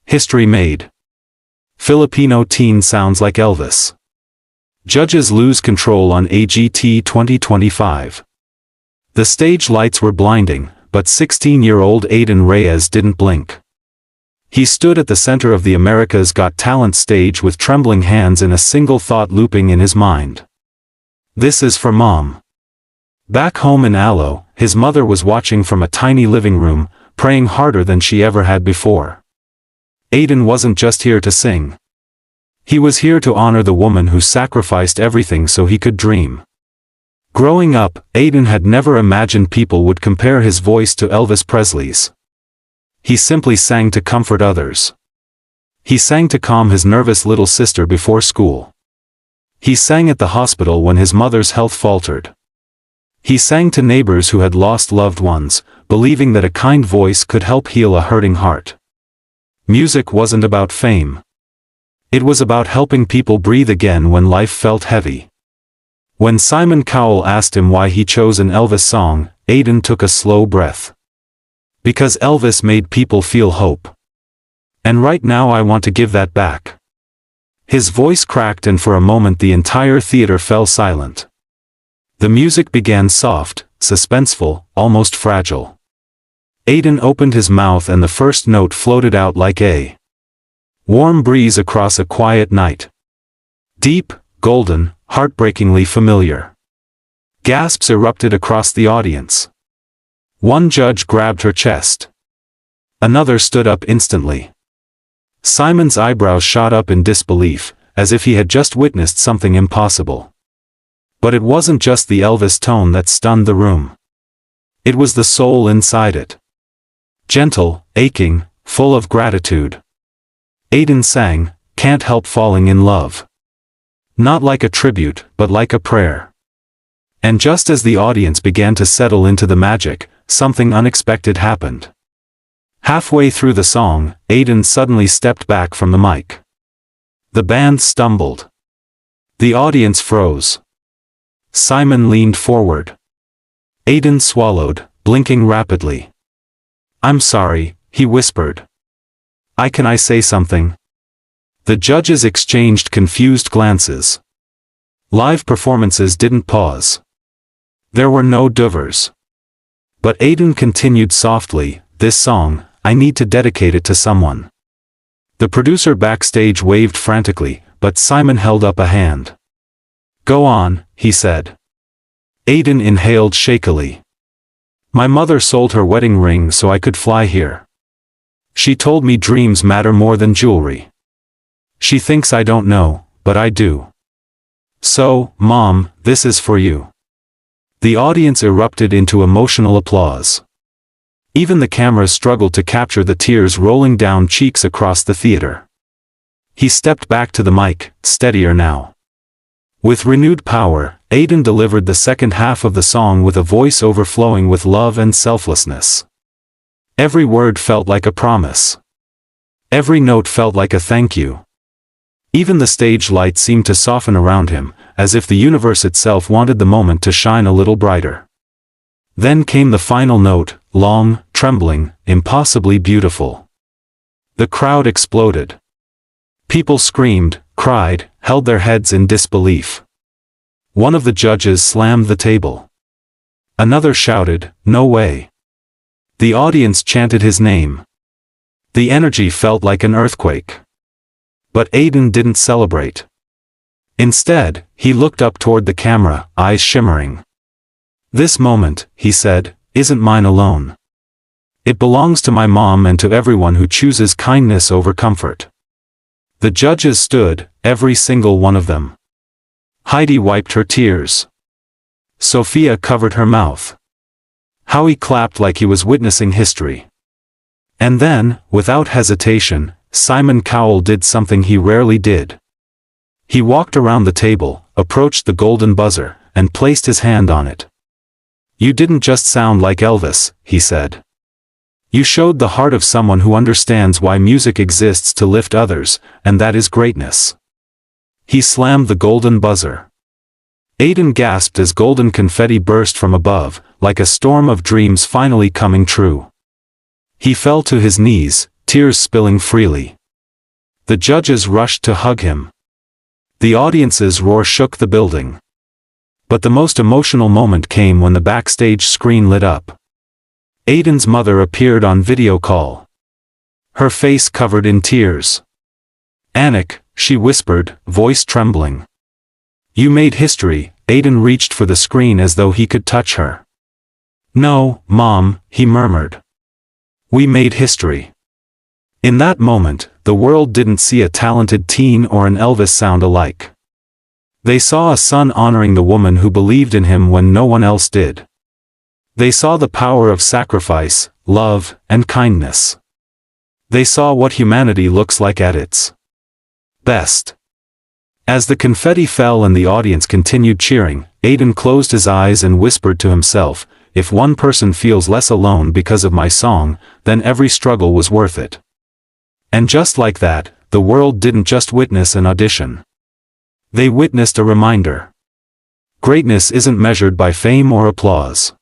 History made. Filipino teen sounds like Elvis. Judges lose control on AGT 2025. The stage lights were blinding, but 16-year-old Aiden Reyes didn't blink. He stood at the center of the America's Got Talent stage with trembling hands and a single thought looping in his mind. This is for Mom. Back home in Alo, his mother was watching from a tiny living room, praying harder than she ever had before. Aiden wasn't just here to sing. He was here to honor the woman who sacrificed everything so he could dream. Growing up, Aiden had never imagined people would compare his voice to Elvis Presley's. He simply sang to comfort others. He sang to calm his nervous little sister before school. He sang at the hospital when his mother's health faltered. He sang to neighbors who had lost loved ones, believing that a kind voice could help heal a hurting heart. Music wasn't about fame. It was about helping people breathe again when life felt heavy. When Simon Cowell asked him why he chose an Elvis song, Aiden took a slow breath. Because Elvis made people feel hope. And right now I want to give that back. His voice cracked and for a moment the entire theater fell silent. The music began soft, suspenseful, almost fragile. Aiden opened his mouth and the first note floated out like a warm breeze across a quiet night. Deep, golden, heartbreakingly familiar. Gasps erupted across the audience. One judge grabbed her chest. Another stood up instantly. Simon's eyebrows shot up in disbelief, as if he had just witnessed something impossible. But it wasn't just the Elvis tone that stunned the room. It was the soul inside it. Gentle, aching, full of gratitude. Aiden sang, "Can't Help Falling in Love." Not like a tribute, but like a prayer. And just as the audience began to settle into the magic, something unexpected happened. Halfway through the song, Aiden suddenly stepped back from the mic. The band stumbled. The audience froze. Simon leaned forward. Aiden swallowed, blinking rapidly. "I'm sorry," he whispered. Can I say something?" The judges exchanged confused glances. Live performances didn't pause. There were no dovers. But Aiden continued softly, "This song, I need to dedicate it to someone." The producer backstage waved frantically, but Simon held up a hand. "Go on," he said. Aiden inhaled shakily. "My mother sold her wedding ring so I could fly here. She told me dreams matter more than jewelry. She thinks I don't know, but I do. So, Mom, this is for you." The audience erupted into emotional applause. Even the camera struggled to capture the tears rolling down cheeks across the theater. He stepped back to the mic, steadier now. With renewed power, Aiden delivered the second half of the song with a voice overflowing with love and selflessness. Every word felt like a promise. Every note felt like a thank you. Even the stage light seemed to soften around him, as if the universe itself wanted the moment to shine a little brighter. Then came the final note, long, trembling, impossibly beautiful. The crowd exploded. People screamed, cried, held their heads in disbelief. One of the judges slammed the table. Another shouted, "No way." The audience chanted his name. The energy felt like an earthquake. But Aiden didn't celebrate. Instead, he looked up toward the camera, eyes shimmering. "This moment," he said, "isn't mine alone. It belongs to my mom and to everyone who chooses kindness over comfort." The judges stood, every single one of them. Heidi wiped her tears. Sophia covered her mouth. Howie clapped like he was witnessing history. And then, without hesitation, Simon Cowell did something he rarely did. He walked around the table, approached the golden buzzer, and placed his hand on it. "You didn't just sound like Elvis," he said. "You showed the heart of someone who understands why music exists to lift others, and that is greatness." He slammed the golden buzzer. Aiden gasped as golden confetti burst from above, like a storm of dreams finally coming true. He fell to his knees, tears spilling freely. The judges rushed to hug him. The audience's roar shook the building. But the most emotional moment came when the backstage screen lit up. Aiden's mother appeared on video call. Her face covered in tears. "Anik," she whispered, voice trembling. "You made history." Aiden reached for the screen as though he could touch her. "No, Mom," he murmured. "We made history." In that moment, the world didn't see a talented teen or an Elvis sound alike. They saw a son honoring the woman who believed in him when no one else did. They saw the power of sacrifice, love, and kindness. They saw what humanity looks like at its best. As the confetti fell and the audience continued cheering, Aiden closed his eyes and whispered to himself, "If one person feels less alone because of my song, then every struggle was worth it." And just like that, the world didn't just witness an audition. They witnessed a reminder. Greatness isn't measured by fame or applause.